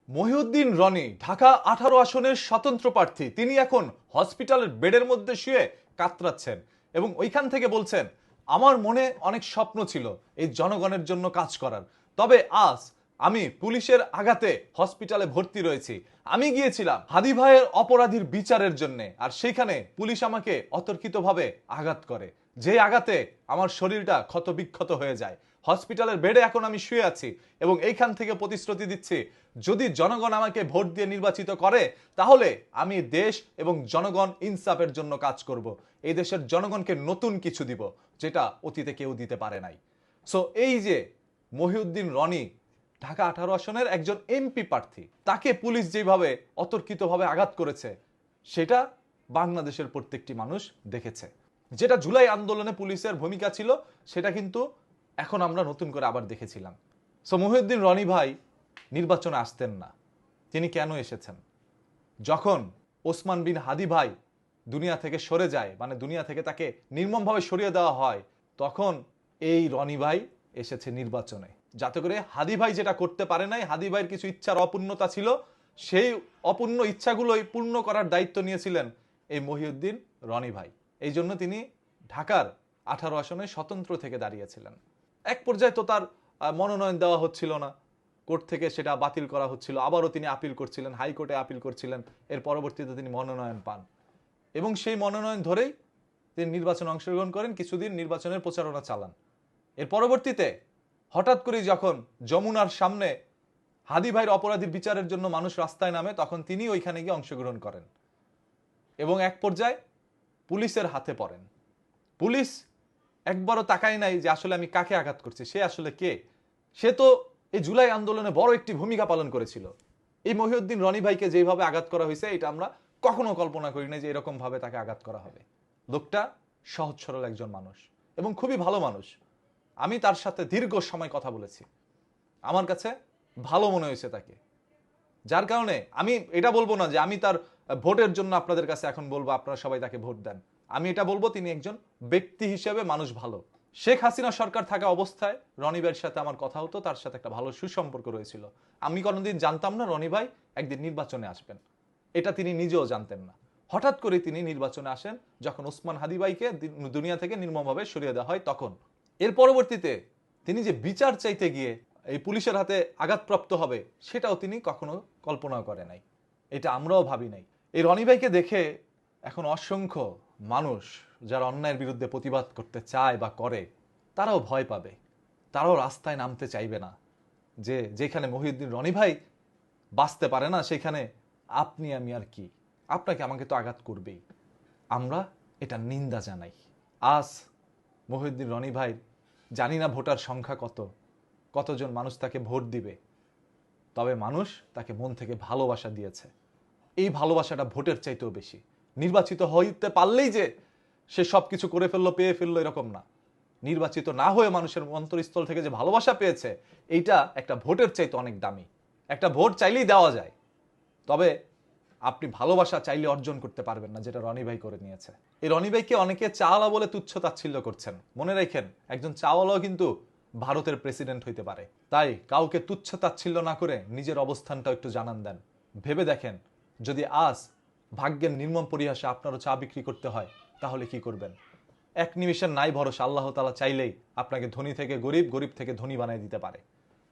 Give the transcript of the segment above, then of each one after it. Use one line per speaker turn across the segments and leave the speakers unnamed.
মহিউদ্দিন রনি ঢাকা 18 আসনের স্বতন্ত্র প্রার্থী। তিনি এখন হসপিটালের বেডের মধ্যে শুয়ে কাতরাচ্ছেন এবং ওইখান থেকে বলছেন, আমার মনে অনেক স্বপ্ন ছিল এই জনগণের জন্য কাজ করার, তবে আজ আমি পুলিশের আঘাতে হসপিটালে ভর্তি রয়েছি। আমি গিয়েছিলাম হাদি ভাইয়ের অপরাধীর বিচারের জন্য, আর সেখানে পুলিশ আমাকে অতর্কিতভাবে আঘাত করে, যে আঘাতে আমার শরীরটা ক্ষতবিক্ষত হয়ে যায়। হসপিটালের বেডে এখন আমি শুয়ে আছি এবং এইখান থেকে প্রতিশ্রুতি দিচ্ছি, যদি জনগণ আমাকে ভোট দিয়ে নির্বাচিত করে তাহলে আমি দেশ এবং জনগণ ইনসাফের জন্য কাজ করব। এই দেশের জনগণকে নতুন কিছু দিব, যেটা অতীতে কেউ দিতে পারে নাই। সো এই যে মহিউদ্দিন রনি ঢাকা 18 আসনের একজন এমপি প্রার্থী, তাকে পুলিশ যেভাবে অতর্কিতভাবে আঘাত করেছে সেটা বাংলাদেশের প্রত্যেকটি মানুষ দেখেছে। যেটা জুলাই আন্দোলনে পুলিশের ভূমিকা ছিল সেটা কিন্তু এখন আমরা নতুন করে আবার দেখেছিলাম। সো মহিউদ্দিন রনি ভাই নির্বাচনে আসতেন না। তিনি কেন এসেছেন? যখন ওসমান বিন হাদি ভাই দুনিয়া থেকে সরে যায়, মানে দুনিয়া থেকে তাকে নির্মমভাবে সরিয়ে দেওয়া হয়, তখন এই রনি ভাই এসেছে নির্বাচনে, যাতে করে হাদি ভাই যেটা করতে পারে নাই, হাদি ভাইয়ের কিছু ইচ্ছার অপূর্ণতা ছিল, সেই অপূর্ণ ইচ্ছাগুলোই পূর্ণ করার দায়িত্ব নিয়েছিলেন এই মহিউদ্দিন রনি ভাই। এই জন্য তিনি ঢাকার 18 আসনে স্বতন্ত্র থেকে দাঁড়িয়েছিলেন। এক পর্যায়ে তো তার মনোনয়ন দেওয়া হচ্ছিল না, কোর্ট থেকে সেটা বাতিল করা হচ্ছিল, আবারও তিনি আপিল করছিলেন, হাইকোর্টে আপিল করছিলেন, এর পরবর্তীতে তিনি মনোনয়ন পান এবং সেই মনোনয়ন ধরেই তিনি নির্বাচনে অংশগ্রহণ করেন, কিছুদিন নির্বাচনের প্রচারণা চালান। এর পরবর্তীতে হঠাৎ করেই যখন যমুনার সামনে হাদি ভাইয়ের অপরাধীর বিচারের জন্য মানুষ রাস্তায় নামে, তখন তিনি ওইখানে গিয়ে অংশগ্রহণ করেন এবং এক পর্যায়ে পুলিশের হাতে পড়েন। পুলিশ একবারও তাকায় নাই যে আসলে আমি কাকে আঘাত করছি, সে আসলে কে। সে তো এই জুলাই আন্দোলনে বড় একটি ভূমিকা পালন করেছিল। এই মহিউদ্দিন রনি ভাইকে যেভাবে আঘাত করা হয়েছে, এটা আমরা কখনো কল্পনা করি না যে এরকম ভাবে তাকে আঘাত করা হবে। লোকটা সহজ সরল একজন মানুষ এবং খুবই ভালো মানুষ। আমি তার সাথে দীর্ঘ সময় কথা বলেছি, আমার কাছে ভালো মনে হয়েছে তাকে। যার কারণে আমি এটা বলবো না যে আমি তার ভোটের জন্য আপনাদের কাছে এখন বলবো আপনারা সবাই তাকে ভোট দেন। আমি এটা বলবো তিনি একজন ব্যক্তি হিসেবে মানুষ ভালো। শেখ হাসিনা সরকার থাকা অবস্থায় রনি ভাইয়ের সাথে আমার কথা হতো, তার সাথে একটা ভালো সুসম্পর্ক রয়েছিল। আমি কোনোদিন জানতাম না রনি ভাই একদিন নির্বাচনে আসবেন, এটা তিনি নিজেও জানতেন না। হঠাৎ করে তিনি নির্বাচনে আসেন যখন ওসমান হাদি ভাইকে দুনিয়া থেকে নির্মমভাবে সরিয়ে দেওয়া হয় তখন। এর পরবর্তীতে তিনি যে বিচার চাইতে গিয়ে এই পুলিশের হাতে আঘাতপ্রাপ্ত হবে, সেটাও তিনি কখনো কল্পনা করে নাই, এটা আমরাও ভাবি নাই। এই রনি ভাইকে দেখে এখন অসংখ্য মানুষ যারা অন্যায়ের বিরুদ্ধে প্রতিবাদ করতে চায় বা করে, তারাও ভয় পাবে, তারাও রাস্তায় নামতে চাইবে না। যে যেখানে মহিউদ্দিন রনি ভাই বাঁচতে পারে না, সেখানে আপনি আমি আর কি, আপনাকে আমাকে তো আঘাত করবেই। আমরা এটা নিন্দা জানাই। আজ মহিউদ্দিন রনি ভাই, জানি না ভোটার সংখ্যা কতজন মানুষ তাকে ভোট দিবে, তবে মানুষ তাকে মন থেকে ভালোবাসা দিয়েছে। এই ভালোবাসাটা ভোটের চাইতেও বেশি। নির্বাচিত হইতে পারলেই যে সে সবকিছু করে ফেললো, পেয়ে ফেললো, এরকম না। নির্বাচিত না হয়ে মানুষের অন্তরস্থল থেকে যে ভালোবাসা পেয়েছে, এইটা একটা ভোটের চাইতে অনেক দামি। একটা ভোট চাইলেই দেওয়া যায়, তবে আপনি ভালোবাসা চাইলে অর্জন করতে পারবেন না, যেটা রনি ভাই করে নিয়েছে। এই রনি ভাইকে অনেকে চাওয়ালা বলে তুচ্ছ তাচ্ছিল্য করছেন। মনে রাখেন, একজন চাওয়ালাও কিন্তু ভারতের প্রেসিডেন্ট হইতে পারে। তাই কাউকে তুচ্ছ তাচ্ছিল্য না করে নিজের অবস্থানটা একটু জানান দেন। ভেবে দেখেন, যদি আজ ভাগ্যের নির্মম পরিহাসে আপনারও চা বিক্রি করতে হয়, তাহলে কি করবেন? এক নিমিষের নাই ভরসা, আল্লাহ তাআলা চাইলেই আপনাকে ধনী থেকে গরিব, গরিব থেকে ধনী বানিয়ে দিতে পারে।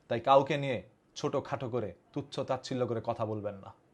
তাই কাউকে নিয়ে ছোট খাটো করে তুচ্ছ তাচ্ছিল্য করে কথা বলবেন না।